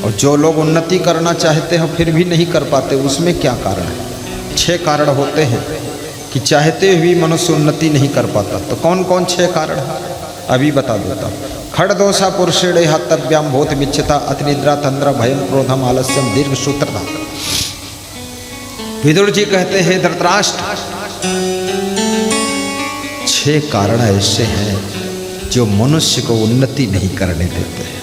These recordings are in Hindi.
और जो लोग उन्नति करना चाहते हैं फिर भी नहीं कर पाते, उसमें क्या कारण है? 6 कारण होते हैं कि चाहते हुए मनुष्य उन्नति नहीं कर पाता। तो कौन कौन 6 कारण है अभी बता देता हूँ। खड़ दोषा पुरुषेण हतव्याम भूत मिच्छता अतिनिद्रा तंद्रा भयम क्रोधम आलस्यम दीर्घ सूत्रता। विदुर जी कहते हैं धृतराष्ट्र 6 कारण ऐसे हैं जो मनुष्य को उन्नति नहीं करने देते हैं।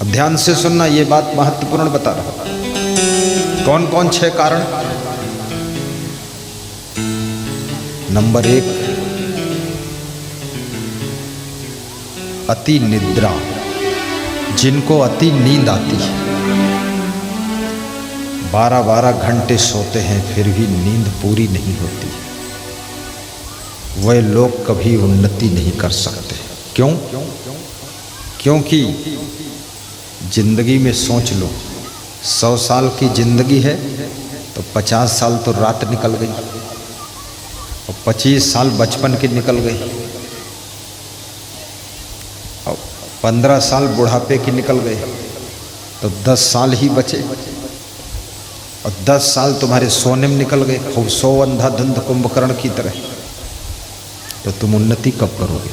अब ध्यान से सुनना, ये बात महत्वपूर्ण बता रहा हूं। कौन कौन 6 कारण? नंबर 1, अति निद्रा, जिनको अति नींद आती है, 12-12 घंटे सोते हैं फिर भी नींद पूरी नहीं होती, वह लोग कभी उन्नति नहीं कर सकते। क्यों? क्योंकि जिंदगी में सोच लो, 100 साल की जिंदगी है तो 50 साल तो रात निकल गई और 25 साल बचपन की निकल गई और 15 साल बुढ़ापे की निकल गए, तो 10 साल ही बचे और 10 साल तुम्हारे सोने में निकल गए, खूब सो अंधाधुंध कुंभकर्ण की तरह। तो तुम उन्नति कब करोगे?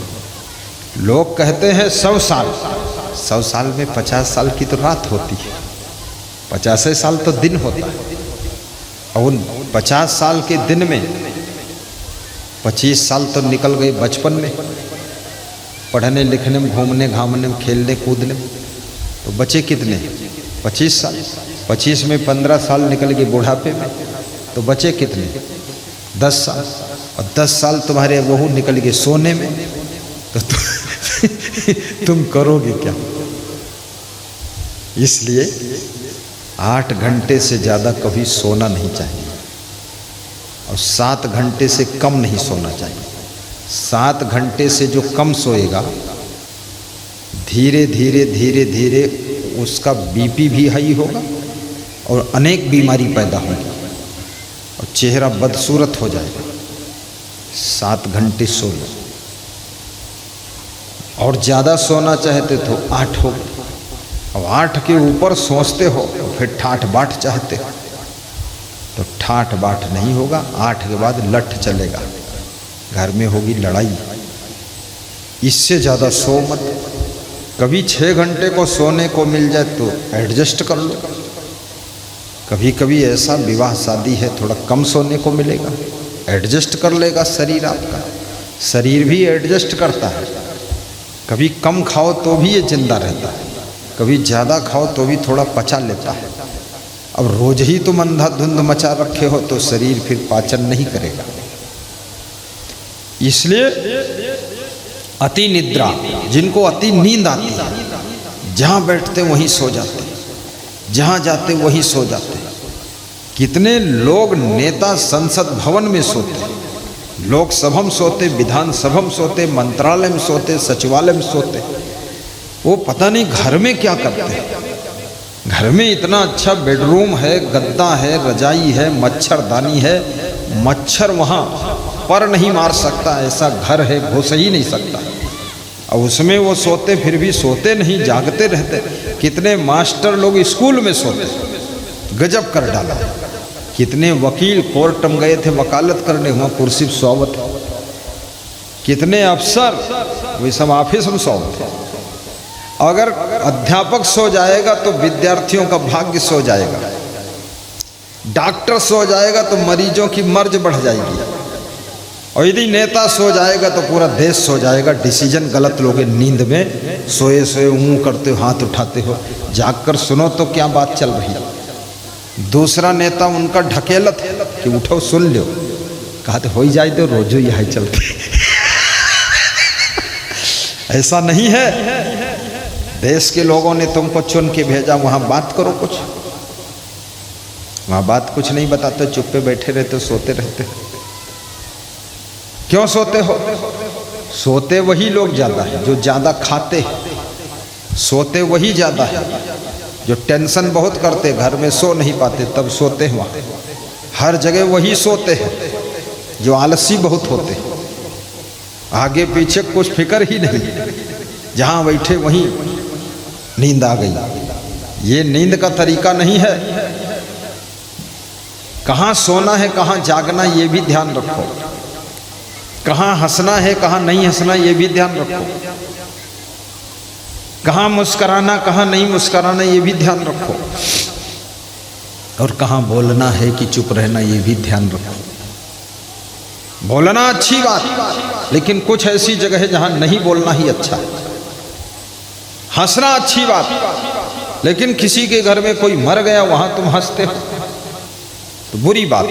लोग कहते हैं 100 साल, 100 साल में 50 साल की तो रात होती है, 50 साल तो दिन होता है, और उन 50 साल के दिन में 25 साल तो निकल गए बचपन में, पढ़ने लिखने में, घूमने घामने में, खेलने कूदने में, तो बचे कितने? 25 साल। 25 में 15 साल निकल गए बुढ़ापे में, तो बचे कितने? 10 साल। और 10 साल तुम्हारे वहू निकल गए सोने में, तो तुम करोगे क्या? इसलिए 8 घंटे से ज़्यादा कभी सोना नहीं चाहिए और 7 घंटे से कम नहीं सोना चाहिए। 7 घंटे से जो कम सोएगा, धीरे धीरे धीरे धीरे उसका बीपी भी हाई होगा और अनेक बीमारी पैदा होगी और चेहरा बदसूरत हो जाएगा। 7 घंटे सो लो, और ज़्यादा सोना चाहते तो 8 हो, और 8 के ऊपर सोचते हो तो फिर ठाठ बाट चाहते हो तो ठाठ बाट नहीं होगा। 8 के बाद लठ चलेगा, घर में होगी लड़ाई। इससे ज़्यादा सो मत। कभी 6 घंटे को सोने को मिल जाए तो एडजस्ट कर लो। कभी कभी ऐसा विवाह शादी है, थोड़ा कम सोने को मिलेगा, एडजस्ट कर लेगा शरीर आपका। शरीर भी एडजस्ट करता है। कभी कम खाओ तो भी ये जिंदा रहता है, कभी ज़्यादा खाओ तो भी थोड़ा पचा लेता है। अब रोज ही तुम अंधाधुंध मचा रखे हो तो शरीर फिर पाचन नहीं करेगा। इसलिए अति निद्रा, जिनको अति नींद आती है, जहाँ बैठते वहीं सो जाते, जहाँ जाते वहीं सो जाते। कितने लोग नेता संसद भवन में सोते, लोकसभा में सोते, विधानसभा में सोते, मंत्रालय में सोते, सचिवालय में सोते। वो पता नहीं घर में क्या करते हैं। घर में इतना अच्छा बेडरूम है, गद्दा है, रजाई है, मच्छरदानी है, मच्छर वहाँ पर नहीं मार सकता, ऐसा घर है, घुस ही नहीं सकता। और उसमें वो सोते, फिर भी सोते नहीं, जागते रहते। कितने मास्टर लोग स्कूल में सोते, गजब कर डाला। कितने वकील कोर्ट में गए थे वकालत करने, वहाँ कुर्सी पर सोवत। कितने अफसर वे सब ऑफिस में सोवत। अगर अध्यापक सो जाएगा तो विद्यार्थियों का भाग्य सो जाएगा, डॉक्टर सो जाएगा तो मरीजों की मर्ज बढ़ जाएगी, और यदि नेता सो जाएगा तो पूरा देश सो जाएगा। डिसीजन गलत लोगे, नींद में सोए सोए ऊँ करते हो, हाथ उठाते हो। जाग कर सुनो तो क्या बात चल रही है। दूसरा नेता उनका ढकेलत है कि उठो सुन लो, कहा तो हो ही जाए तो रोजो यही चलते। ऐसा नहीं है। देश के लोगों ने तुमको चुन के भेजा, वहाँ बात करो कुछ। वहाँ बात कुछ नहीं बताते, चुप पे बैठे रहते, सोते रहते। क्यों सोते हो? सोते वही लोग ज़्यादा है जो ज़्यादा खाते हैं, सोते वही ज़्यादा है जो टेंशन बहुत करते, घर में सो नहीं पाते तब सोते हैं वहाँ। हर जगह वही सोते हैं जो आलसी बहुत होते हैं, आगे पीछे कुछ फिक्र ही नहीं, जहाँ बैठे वहीं नींद आ गई। ये नींद का तरीका नहीं है। कहाँ सोना है कहाँ जागना ये भी ध्यान रखो, कहाँ हंसना है कहाँ नहीं हंसना ये भी ध्यान रखो, कहाँ मुस्कुराना कहाँ नहीं मुस्कुराना ये भी ध्यान रखो, और कहाँ बोलना है कि चुप रहना ये भी ध्यान रखो। बोलना अच्छी बात, लेकिन कुछ ऐसी जगह है जहां नहीं बोलना ही अच्छा है। हंसना अच्छी बात, लेकिन किसी के घर में कोई मर गया वहां तुम हंसते हो तो बुरी बात।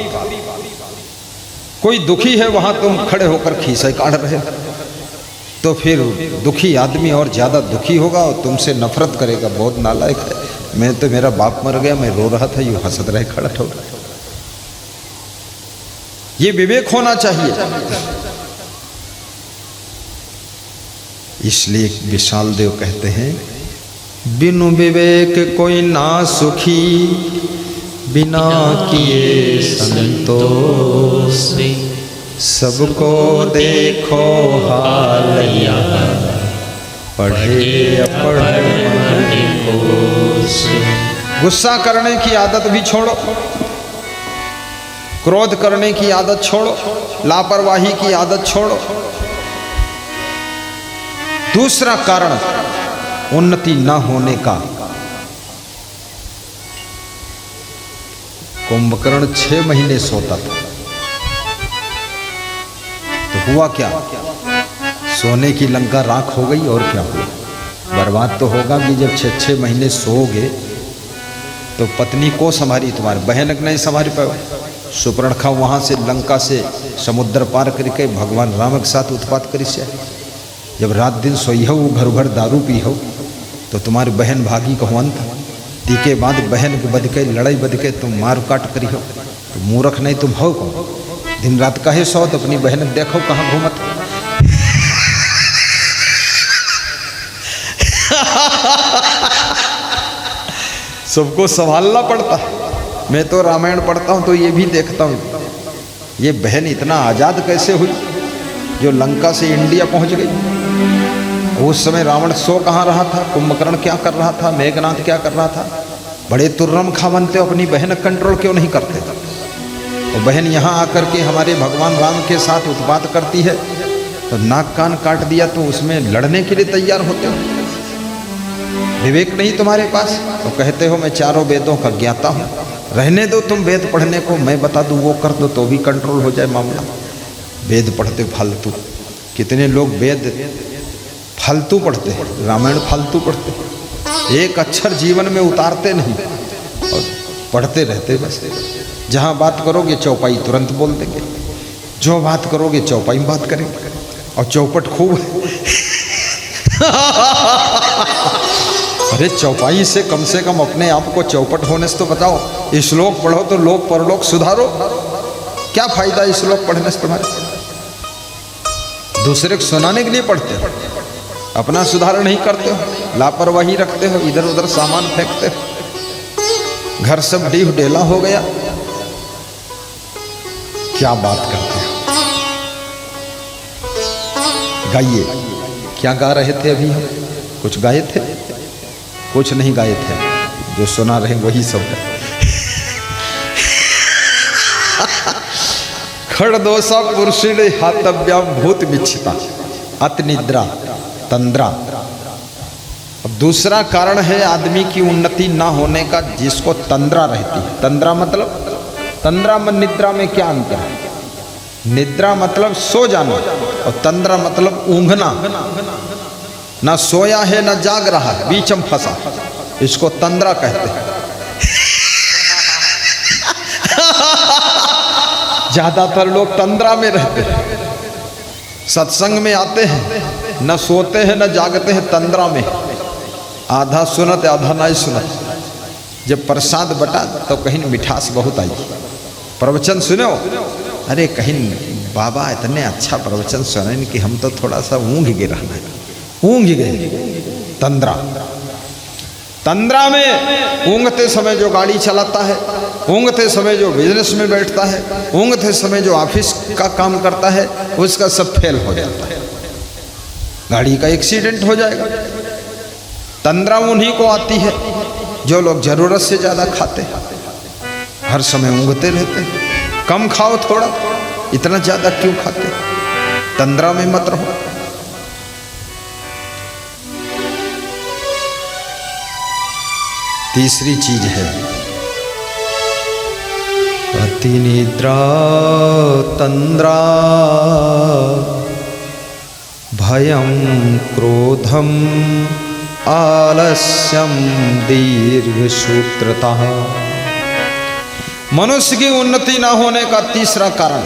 कोई दुखी है वहां तुम खड़े होकर खीसे काढ़ रहे हो तो फिर दुखी आदमी और ज्यादा दुखी होगा और तुमसे नफरत करेगा, बहुत नालायक है। मैं तो मेरा बाप मर गया, मैं रो रहा था, यूं हंसत रहे खड़ा हो। ये विवेक होना चाहिए। इसलिए विशाल देव कहते हैं, बिनु विवेक कोई ना सुखी, बिना किए संतोष, सबको देखो हाल पढ़े अपढ़ कोश। गुस्सा करने की आदत भी छोड़ो, क्रोध करने की आदत छोड़ो, लापरवाही की आदत छोड़ो। दूसरा कारण उन्नति न होने का, कुंभकर्ण 6 महीने सोता था तो हुआ क्या? सोने की लंका राख हो गई और क्या हुआ? बर्बाद तो होगा कि जब 6 महीने सोओगे तो पत्नी को संभारी, तुम्हारे बहन नहीं संभाल पाए। सुपर्णखा वहाँ से लंका से समुद्र पार करके भगवान राम के साथ उत्पात करी से। जब रात दिन सोई हो, घर भर दारू पी हो तो तुम्हारी बहन भागी कहो अंत। ती के बाद बहन के बद के लड़ाई बद के तुम मार काट करी हो तो मूर्ख नहीं तुम हो कौन? दिन रात कहे सो तो अपनी बहन देखो कहाँ घूमत। सबको संभालना पड़ता है। मैं तो रामायण पढ़ता हूँ तो ये भी देखता हूँ, ये बहन इतना आज़ाद कैसे हुई जो लंका से इंडिया पहुँच गई। उस समय रावण सो कहाँ रहा था, कुंभकर्ण क्या कर रहा था, मेघनाथ क्या कर रहा था। बड़े तुर्रम खा बनते, अपनी बहन कंट्रोल क्यों नहीं करते? तो बहन यहाँ आकर के हमारे भगवान राम के साथ उत्पात करती है तो नाक कान काट दिया तो उसमें लड़ने के लिए तैयार होते हो। विवेक नहीं तुम्हारे पास तो कहते हो मैं चारों वेदों का ज्ञाता हूँ। रहने दो तुम वेद पढ़ने को, मैं बता दूँ वो कर दो तो भी कंट्रोल हो जाए मामला। वेद पढ़ते फालतू, कितने लोग वेद फालतू पढ़ते हैं, रामायण फालतू पढ़ते हैं, एक अक्षर जीवन में उतारते नहीं और पढ़ते रहते बस। जहाँ बात करोगे चौपाई तुरंत बोल देंगे, जो बात करोगे चौपाई में बात करेंगे और चौपट खूब। अरे चौपाई से कम अपने आप को चौपट होने से तो बताओ। श्लोक पढ़ो तो लोक परलोक सुधारो। क्या फायदा श्लोक पढ़ने से तुम्हारे? दूसरे को सुनाने के लिए पढ़ते हो, अपना सुधार नहीं करते हो, लापरवाही रखते हो, इधर उधर सामान फेंकते हो, घर सब डीह डेला हो गया। क्या बात करते हो? गाइए। क्या गा रहे थे अभी हम? कुछ गाए थे? कुछ नहीं गाए थे, जो सुना रहे वही सब है। खड़दोषा पुरुषिणे हातव्याम भूत विच्छिता अत निद्रा तंद्रा। अब दूसरा कारण है आदमी की उन्नति ना होने का, जिसको तंद्रा रहती है। तंद्रा मतलब, तंद्रा में निद्रा में क्या अंतर है? निद्रा मतलब सो जाना और तंद्रा मतलब ऊँघना। ना सोया है ना जाग रहा है, बीच में फंसा, इसको तंद्रा कहते हैं। ज्यादातर लोग तंद्रा में रहते हैं, सत्संग में आते हैं न सोते हैं न जागते हैं, तंद्रा में। आधा सुनत आधा नहीं सुनत। जब प्रसाद बटा तो कहीं मिठास बहुत आई। प्रवचन सुनो, अरे कहीं बाबा इतने अच्छा प्रवचन सुने कि हम तो थोड़ा सा ऊँघ गए, रहना ऊँघ गए। तंद्रा, तंद्रा में ऊँघते समय जो गाड़ी चलाता है, ऊँघते समय जो बिजनेस में बैठता है, ऊँघते समय जो ऑफिस का काम करता है, उसका सब फेल हो जाता है, गाड़ी का एक्सीडेंट हो जाएगा। तंद्रा उन्हीं को आती है जो लोग जरूरत से ज्यादा खाते हैं, हर समय ऊँघते रहते हैं। कम खाओ थोड़ा, इतना ज्यादा क्यों खाते? तंद्रा में मत रहो। तीसरी चीज है अति निद्रा तंद्रा भयं क्रोधम आलस्यम दीर्घसूत्रता। मनुष्य की उन्नति ना होने का तीसरा कारण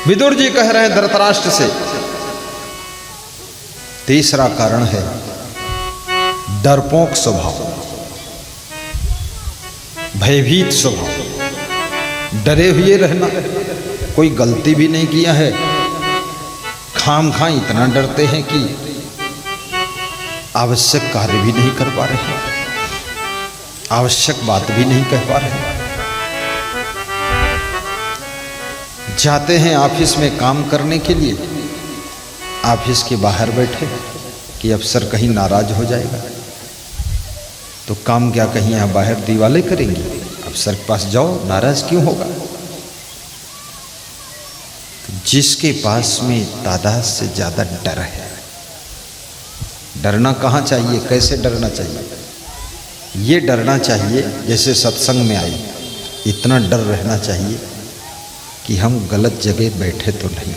विदुर जी कह रहे हैं धृतराष्ट्र से, तीसरा कारण है डरपोक स्वभाव, भयभीत स्वभाव, डरे हुए रहना। कोई गलती भी नहीं किया है, खाम खा इतना डरते हैं कि आवश्यक कार्य भी नहीं कर पा रहे, आवश्यक बात भी नहीं कह पा रहे। जाते हैं ऑफिस में काम करने के लिए, ऑफिस के बाहर बैठे कि अफसर कहीं नाराज हो जाएगा, तो काम क्या कहीं यहाँ बाहर दीवाले करेंगे? अफसर के पास जाओ, नाराज क्यों होगा? तो जिसके पास में तादाद से ज्यादा डर है, डरना कहाँ चाहिए, कैसे डरना चाहिए? ये डरना चाहिए जैसे सत्संग में आई, इतना डर रहना चाहिए कि हम गलत जगह बैठे तो नहीं,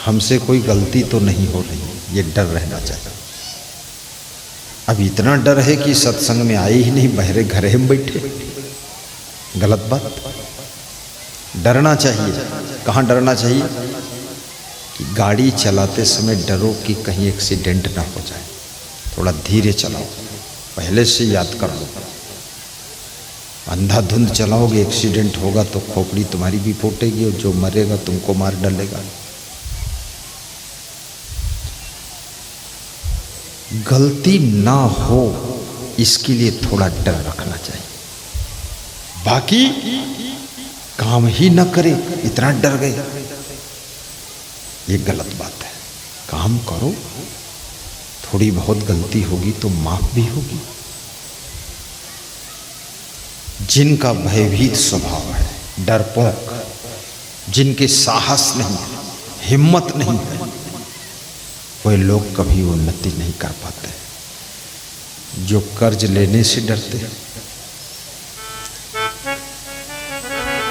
हमसे कोई गलती तो नहीं हो रही, ये डर रहना चाहिए। अब इतना डर है कि सत्संग में आए ही नहीं, बहरे घरे में बैठे, गलत बात। डरना चाहिए। कहाँ डरना चाहिए? कि गाड़ी चलाते समय डरो कि कहीं एक्सीडेंट ना हो जाए, थोड़ा धीरे चलाओ, पहले से याद कर लो। अंधाधुंध चलाओगे, एक्सीडेंट होगा तो खोपड़ी तुम्हारी भी फूटेगी और जो मरेगा तुमको मार डालेगा। गलती ना हो इसके लिए थोड़ा डर रखना चाहिए। बाकी काम ही ना करे इतना डर गए, ये गलत बात है। काम करो, थोड़ी बहुत गलती होगी तो माफ भी होगी। जिनका भयभीत स्वभाव है, डरपोक, जिनके साहस नहीं है, हिम्मत नहीं है, वे लोग कभी उन्नति नहीं कर पाते। जो कर्ज लेने से डरते हैं,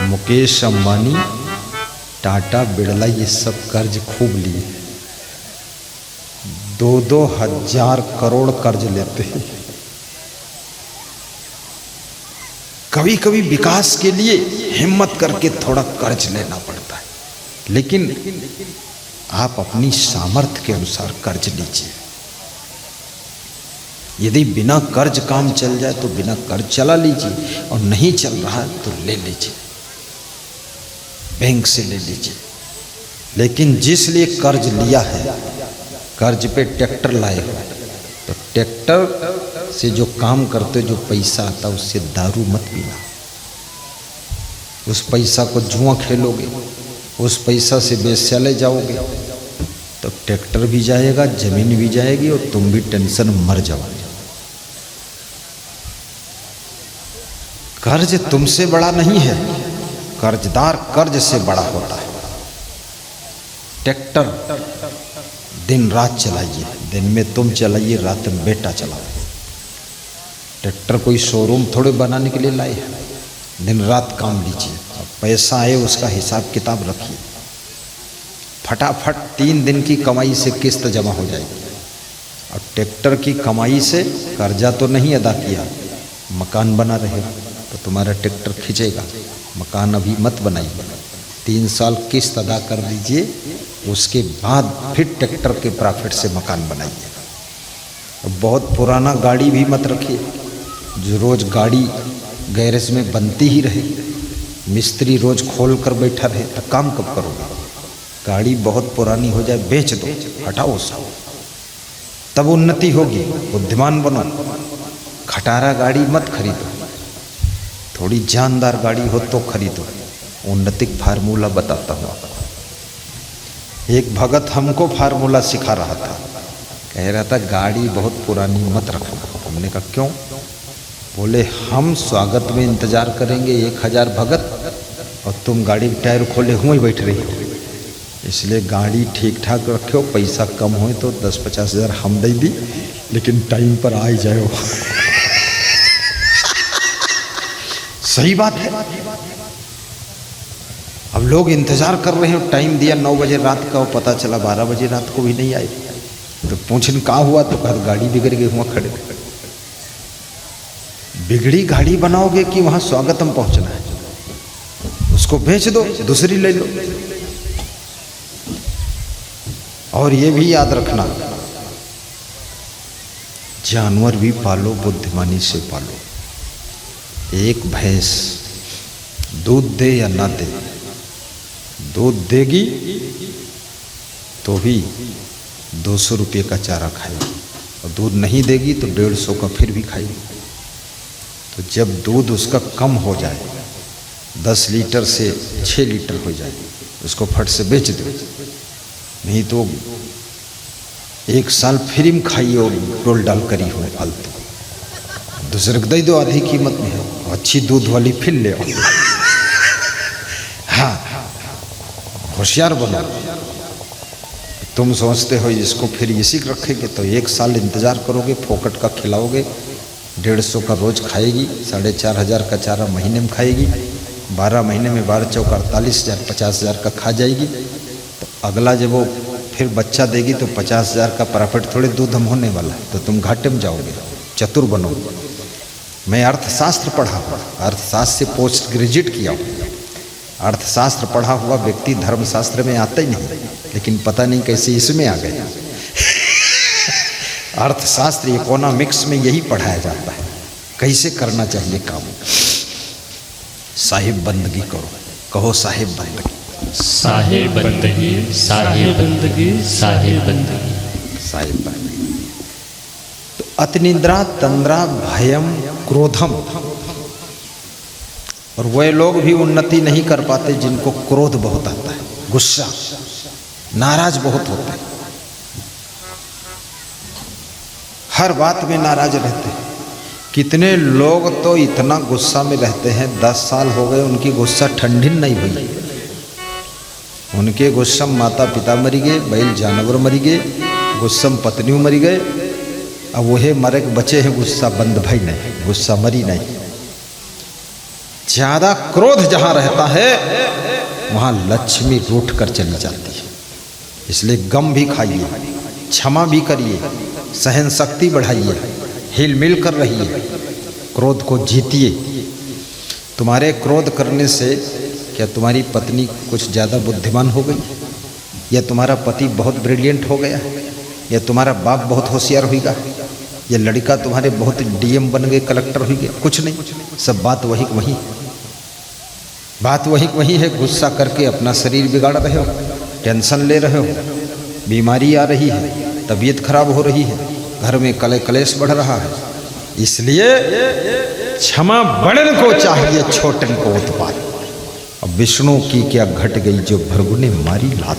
मुकेश अंबानी, टाटा, बिड़ला, ये सब कर्ज खूब लिए, 2-2 हजार करोड़ कर्ज लेते हैं। कभी कभी विकास के लिए हिम्मत करके थोड़ा कर्ज लेना पड़ता है, लेकिन आप अपनी सामर्थ्य के अनुसार कर्ज लीजिए। यदि बिना कर्ज काम चल जाए तो बिना कर्ज चला लीजिए, और नहीं चल रहा तो ले लीजिए, बैंक से ले लीजिए। लेकिन जिस लिए कर्ज लिया है, कर्ज पे ट्रैक्टर लाए हो, तो ट्रैक्टर से जो काम करते, जो पैसा आता, उससे दारू मत पीना। उस पैसा को जुआ खेलोगे, उस पैसा से बेस्याले जाओगे, तो ट्रैक्टर भी जाएगा, जमीन भी जाएगी, और तुम भी टेंशन मर जाओगे। कर्ज तुमसे बड़ा नहीं है, कर्जदार कर्ज से बड़ा होता है। ट्रैक्टर दिन रात चलाइए, दिन में तुम चलाइए, रात में बेटा चलाओ। ट्रैक्टर कोई शोरूम थोड़े बनाने के लिए लाए हैं, दिन रात काम लीजिए, पैसा आए उसका हिसाब किताब रखिए। फटाफट 3 दिन की कमाई से किस्त जमा हो जाएगी। और ट्रैक्टर की कमाई से कर्जा तो नहीं अदा किया, मकान बना रहे हो तो तुम्हारा ट्रैक्टर खींचेगा। मकान अभी मत बनाइए, 3 साल किस्त अदा कर दीजिए, उसके बाद फिर ट्रैक्टर के प्रॉफिट से मकान बनाइए। बहुत पुराना गाड़ी भी मत रखिए, जो रोज गाड़ी गैरेज में बनती ही रहे, मिस्त्री रोज खोल कर बैठा रहे, तो काम कब करोगे? गाड़ी बहुत पुरानी हो जाए, बेच दो, हटाओ उसको, तब उन्नति होगी। बुद्धिमान बनो, खटारा गाड़ी मत खरीदो, थोड़ी जानदार गाड़ी हो तो खरीदो। उन्नति फार्मूला बताता हूँ। एक भगत हमको फार्मूला सिखा रहा था, कह रहा था गाड़ी बहुत पुरानी मत रखना। हमने कहा क्यों? बोले हम स्वागत में इंतजार करेंगे 1000 भगत और तुम गाड़ी के टायर खोले हुए बैठ रही हो, इसलिए गाड़ी ठीक ठाक रखो, पैसा कम हो तो 10-50 हज़ार हम दे दी, लेकिन टाइम पर आ ही जाओ। सही बात है। अब लोग इंतजार कर रहे हैं, टाइम दिया 9 बजे रात का, पता चला 12 बजे रात को भी नहीं आए, तो पूछन कहाँ हुआ? तो कहा गाड़ी बिगड़ गई, वहाँ खड़े। बिगड़ी गाड़ी बनाओगे कि वहां स्वागतम पहुंचना है? उसको बेच दो, दूसरी ले लो। और ये भी याद रखना, जानवर भी पालो, बुद्धिमानी से पालो। एक भैंस दूध दे या ना दे, दूध देगी तो भी 200 रुपये का चारा खाएगी, और दूध नहीं देगी तो 150 का फिर भी खाएगी। तो जब दूध उसका कम हो जाए, 10 लीटर से 6 लीटर हो जाए, उसको फट से बेच दो, नहीं तो 1 साल फ्री में खाइए और रोल डाल करी हो फालतू, दूसरे को दे दो आधी कीमत में, अच्छी दूध वाली फिर ले आओ। हाँ, होशियार बनो। तुम सोचते हो इसको फिर इसी रखेंगे तो 1 साल इंतजार करोगे, फोकट का खिलाओगे, 150 का रोज खाएगी, 4500 का चारा महीने में खाएगी, 12 महीने में 12 चौक 48,000, 50,000 का खा जाएगी। तो अगला जब वो फिर बच्चा देगी तो 50,000 का प्रॉफिट थोड़े दूध हम होने वाला है, तो तुम घाटे में जाओगे। चतुर बनो। मैं अर्थशास्त्र पढ़ा हुआ, अर्थशास्त्र से पोस्ट ग्रेजुएट किया हूँ। अर्थशास्त्र पढ़ा हुआ व्यक्ति धर्मशास्त्र में आता ही नहीं, लेकिन पता नहीं कैसे इसमें आ गया। अर्थशास्त्र इकोनॉमिक्स में यही पढ़ाया जाता है, कैसे करना चाहिए काम। साहिब बंदगी करो, कहो साहिब बंदगी, साहिब बंदगी, साहिब बंदगी, साहिब बंदगी, साहिब बंदगी। तो अतिनिद्रा, तंद्रा, भयम, क्रोधम। और वे लोग भी उन्नति नहीं कर पाते जिनको क्रोध बहुत आता है, गुस्सा, नाराज बहुत होते हैं, हर बात में नाराज रहते हैं। कितने लोग तो इतना गुस्सा में रहते हैं, 10 साल हो गए उनकी गुस्सा ठंडी नहीं हुई। उनके गुस्सा माता पिता मरी गए, बैल जानवर मरी गए, गुस्सा पत्नियों मरी गए, अब वही मरे बचे हैं, गुस्सा बंद भाई नहीं, गुस्सा मरी नहीं। ज्यादा क्रोध जहां रहता है वहां लक्ष्मी रूठ कर चली जाती है। इसलिए गम भी खाइए, क्षमा भी करिए, सहन शक्ति बढ़ाइए, हिल मिल कर रहिए, क्रोध को जीतिए। तुम्हारे क्रोध करने से क्या तुम्हारी पत्नी कुछ ज़्यादा बुद्धिमान हो गई, या तुम्हारा पति बहुत ब्रिलियंट हो गया, या तुम्हारा बाप बहुत होशियार होगा, या लड़का तुम्हारे बहुत डीएम बन गए, कलेक्टर हो गया? कुछ नहीं, सब बात वही वही, बात वही है। गुस्सा करके अपना शरीर बिगाड़ रहे हो, टेंशन ले रहे हो, बीमारी आ रही है, तबीयत खराब हो रही है, घर में कलेश बढ़ रहा है। इसलिए क्षमा बड़न को चाहिए, छोटन को उत्पात। अब विष्णु की क्या घट गई जो भृगु ने मारी लात।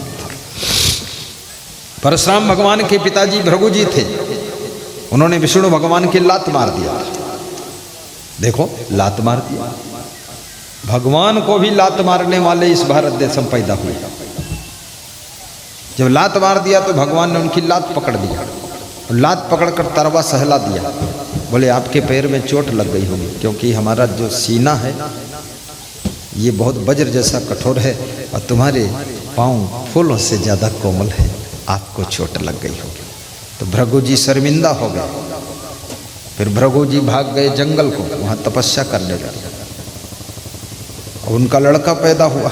परशुराम भगवान के पिताजी भृगु जी थे, उन्होंने विष्णु भगवान की लात मार दिया। देखो, लात मार दिया। भगवान को भी लात मारने वाले इस भारत देश में पैदा हुए। जब लात मार दिया तो भगवान ने उनकी लात पकड़ दिया, और लात पकड़कर तरवा सहला दिया। बोले आपके पैर में चोट लग गई होगी, क्योंकि हमारा जो सीना है ये बहुत वज्र जैसा कठोर है, और तुम्हारे पाँव फूलों से ज़्यादा कोमल है, आपको चोट लग गई होगी। तो भृगु जी शर्मिंदा हो गए। फिर भृगु जी भाग गए जंगल को, वहाँ तपस्या करने लगे। उनका लड़का पैदा हुआ,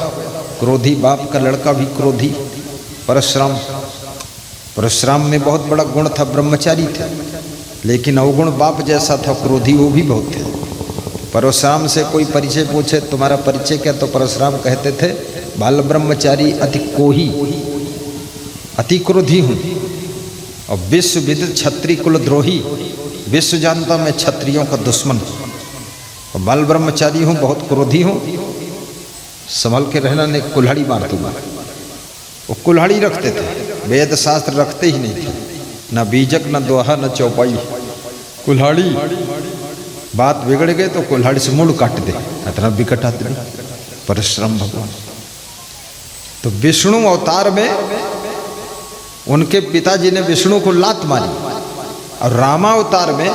क्रोधी बाप का लड़का भी क्रोधी, परशुराम। परशुराम में बहुत बड़ा गुण था, ब्रह्मचारी थे, लेकिन अवगुण बाप जैसा था, क्रोधी वो भी बहुत थे। परशुराम से कोई परिचय पूछे, तुम्हारा परिचय क्या? तो परशुराम कहते थे, बाल ब्रह्मचारी, अति कोही, अति क्रोधी हूँ, और विश्व विदित क्षत्रिय कुलद्रोही, विश्व जानता मैं क्षत्रियों का दुश्मन हूँ, और बाल ब्रह्मचारी हूँ, बहुत क्रोधी हूँ, संभल के रहना, ने कुल्हाड़ी मार दूंगा। वो कुल्हाड़ी रखते थे, वेद शास्त्र रखते ही नहीं थे, न बीजक न दोहा न चौपाई। कुल्हाड़ी बात बिगड़ गए तो कुल्हाड़ी से मुड़ काट दे, इतना विकट आदमी परशुराम भगवान। तो विष्णु अवतार में उनके पिताजी ने विष्णु को लात मारी, और रामावतार में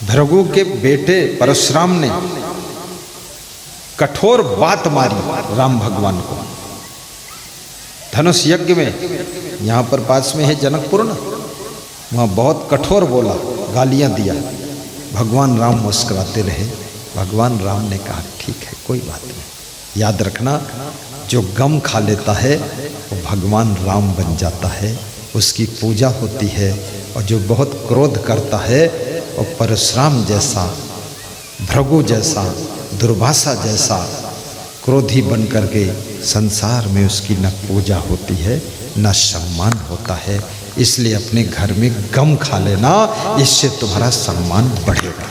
भृगु के बेटे परशुराम ने कठोर बात मारी राम भगवान को। धनुष यज्ञ में, यहाँ पर पास में है जनकपुर ना, वहाँ बहुत कठोर बोला, गालियाँ दिया। भगवान राम मुस्कुराते रहे। भगवान राम ने कहा ठीक है कोई बात नहीं, याद रखना जो गम खा लेता है वो भगवान राम बन जाता है, उसकी पूजा होती है। और जो बहुत क्रोध करता है वो परशुराम जैसा, भृगु जैसा, दुर्वासा जैसा क्रोधी बन करके संसार में उसकी न पूजा होती है न सम्मान होता है। इसलिए अपने घर में गम खा लेना, इससे तुम्हारा सम्मान बढ़ेगा।